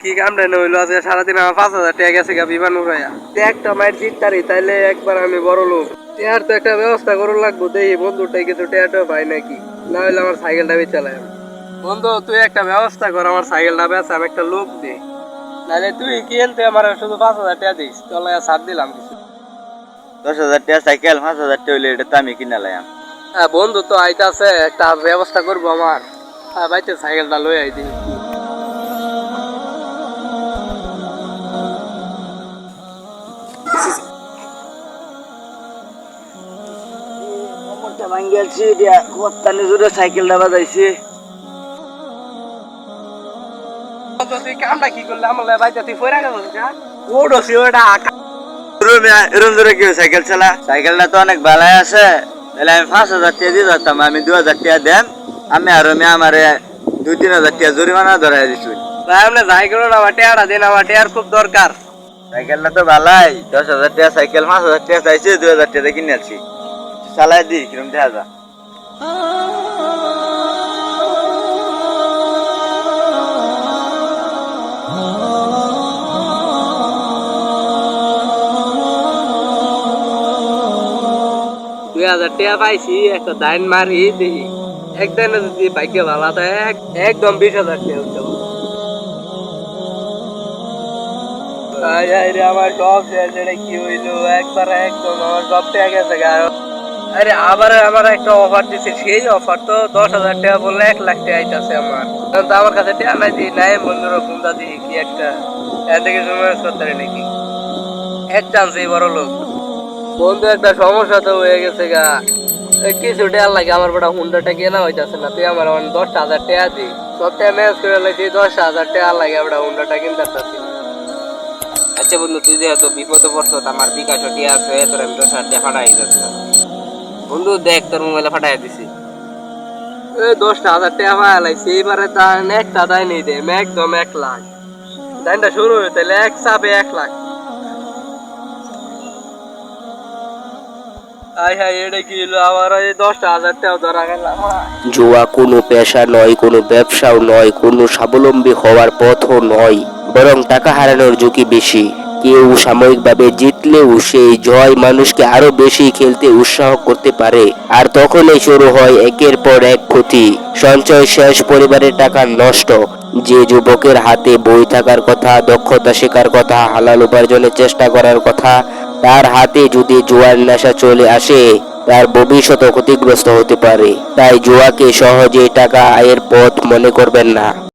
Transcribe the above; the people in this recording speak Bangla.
কি কামটা নইলো আজকে সারাদিন আমার 5,000 টাকা গেছে গা বিমান উড়াইয়া একটা মায়ের জিততারি তাইলে একবার আমি বড় লোক টেয়ার তো একটা ব্যবস্থা করুন লাগবো দেখি বন্ধুটাই কিন্তু টেয়ারটা পাই নাকি না হলে আমার সাইকেলটা বেচালাই বন্ধু তুই একটা ব্যবস্থা কর আমার সাইকেলটা বেচা আমি একটা লোক দে নাহলে তুই কিনতে আমার শুধু 5,000 টাকা দিস চলে ছাড় দিলাম কিছু 10,000 টাকা সাইকেল 5,000 টাকা হইলে এটা তো আমি কিনা লাইম। হ্যাঁ বন্ধু তো আইতাছে একটা ব্যবস্থা করবো আমার হ্যাঁ বাইতে সাইকেলটা লই আই দিই সাইকেলটা বাজাইছি তুই কামটা কি করলে আমার বাইতে তুই ফেরা গেল ওডছি ওটা এরম ধরে কি সাইকেল চালা সাইকেলটা তো অনেক ভালাই আছে তাহলে আমি 5,000 টাকা দিয়ে যেতাম আমি 2,000 টাকা দেন আমি আর আমার 2-3,000 টাকা জরিমানা ধরাই দিচ্ছি ভাই আমরা যাই করো না আমার টেয়ারটা দিন আমার টেয়ার খুব দরকার সাইকেলটা তো ভালাই 10,000 টাকা সাইকেল 5,000 টাকা চাইছে 2,000 টাকা কিনে আছি চালাই দি কিরম দেখা যা দুই 2,000 টাকা পাইছি একটা দাইন মারি দেখি একদিনে যদি ভাগ্যে ভালো থাকে একদম 20,000 টাকা উঠতে আমার সব শেষ কি হইলো একবার একদম আমার সব টাকা গেছে আরে আবার আমার একটা অফার দিছে সেই অফার তো 10,000 টাকা বললে 1 লাখ টাকা আইতাছে আমার কারণ তো আমার কাছে টাকা নাই দিই নাই বন্ধুরা ফোনটা দিই কি একটা এর থেকে সময় করতে পারি নাকি এক চান্সেই বড় লোক বন্ধু একটা সমস্যা তো হয়ে গেছে গা কিছু টাকা লাগে আমার বেটা হুন্ডাটা কেনা হইতাছে না তুই আমার 10,000 টাকা দি সব টাকা ম্যানেজ করে লাগছি 10,000 টাকা লাগে বেটা হুন্ডাটা কিনতে পারছি আচ্ছা বন্ধু তুই যেহেতু বিপদে পড়ছো আমার বিকাশ টিয়া আছে তোর আমি 10,000 টাকা ফাটাই যাচ্ছে বন্ধু দেখ তোর মোবাইলে ফাটাই দিছি 10,000 টাকা পাওয়া লাগছে এইবারে দান একটা দায় নেই দে একদম 1 লাখ দানটা শুরু হয়ে তাহলে এক চাপে 1 লাখ জুয়া কোনো পেশা নয়, কোনো ব্যবসাও নয়, কোনো স্বাবলম্বী হওয়ার পথও নয়, বরং টাকা হারানোর ঝুঁকি বেশি। কেউ সাময়িকভাবে জিতলেও সেই জয় মানুষকে আরো বেশি খেলতে উৎসাহ করতে পারে, আর তখনই শুরু হয় একের পর এক ক্ষতি। সঞ্চয় শেষ, পরিবারের টাকা নষ্ট। যে যুবকের হাতে বই থাকার কথা, দক্ষতা শেখার কথা, হালাল উপার্জনের চেষ্টা করার কথা, তার হাতে যদি জুয়ার নেশা চলে আসে তার ভবিষ্যৎ ক্ষতিগ্রস্ত হতে পারে। তাই জুয়াকে সহজেই টাকা আয়ের পথ মনে করবেন না।